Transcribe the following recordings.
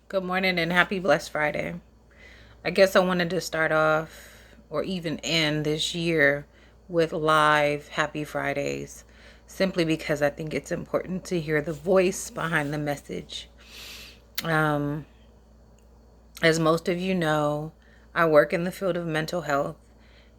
Good morning and happy blessed Friday. I guess I wanted to start off or even end this year with live happy Fridays simply because I think it's important to hear the voice behind the message. Um, as most of you know, I work in the field of mental health,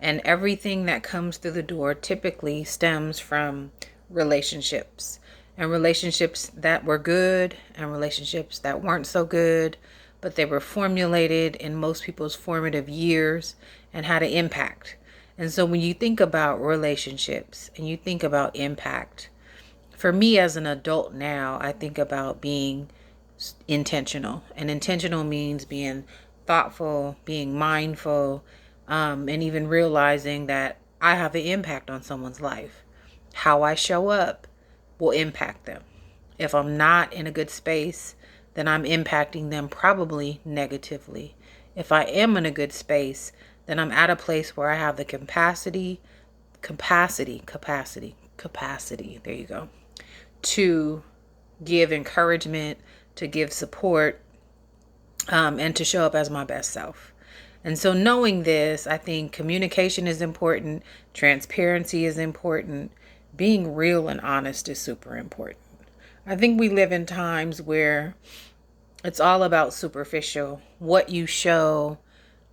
and everything that comes through the door typically stems from relationships, and relationships that were good and relationships that weren't so good, but they were formulated in most people's formative years and had an impact. And so when you think about relationships and you think about impact, for me as an adult now, I think about being intentional. And intentional means being thoughtful, being mindful, and even realizing that I have an impact on someone's life. How I show up will impact them. If I'm not in a good space, then I'm impacting them probably negatively. If I am in a good space, then I'm at a place where I have the capacity, there you go, to give encouragement, to give support, and to show up as my best self. And so, knowing this, I think communication is important, transparency is important, being real and honest is super important. I think we live in times where it's all about superficial, what you show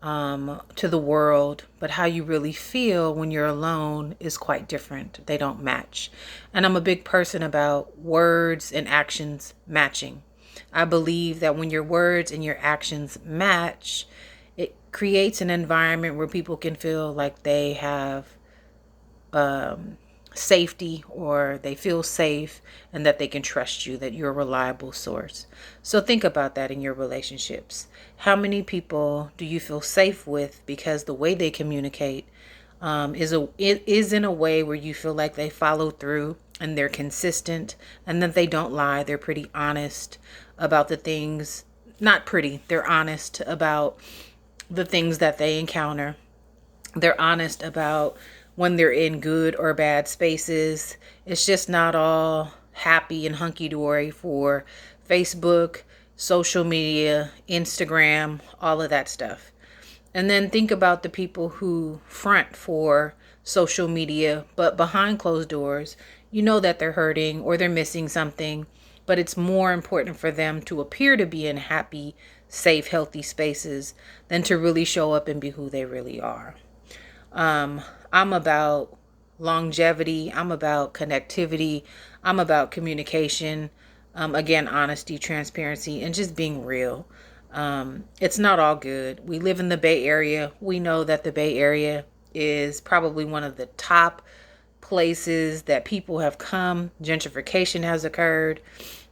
to the world, but how you really feel when you're alone is quite different. They don't match. And I'm a big person about words and actions matching. I believe that when your words and your actions match, it creates an environment where people can feel like they have safety, or they feel safe, and that they can trust you, that you're a reliable source. So think about that in your relationships. How many people do you feel safe with because the way they communicate is in a way where you feel like they follow through and they're consistent and that they don't lie. They're pretty honest about the things, not pretty, they're honest about the things that they encounter. They're honest about when they're in good or bad spaces. It's just not all happy and hunky dory for Facebook, social media, Instagram, all of that stuff. And then think about the people who front for social media, but behind closed doors, you know that they're hurting or they're missing something, but it's more important for them to appear to be in happy, safe, healthy spaces than to really show up and be who they really are. I'm about longevity. I'm about connectivity. I'm about communication. Again, honesty, transparency, and just being real. It's not all good. We live in the Bay Area. We know that the Bay Area is probably one of the top places that people have come. Gentrification has occurred.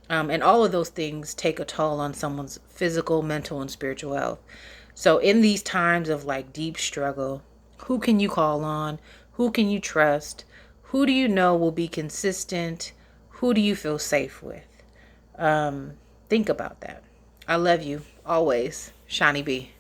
And all of those things take a toll on someone's physical, mental, and spiritual health. So, in these times of like deep struggle, who can you call on? Who can you trust? Who do you know will be consistent? Who do you feel safe with? Think about that. I love you always. Shani B.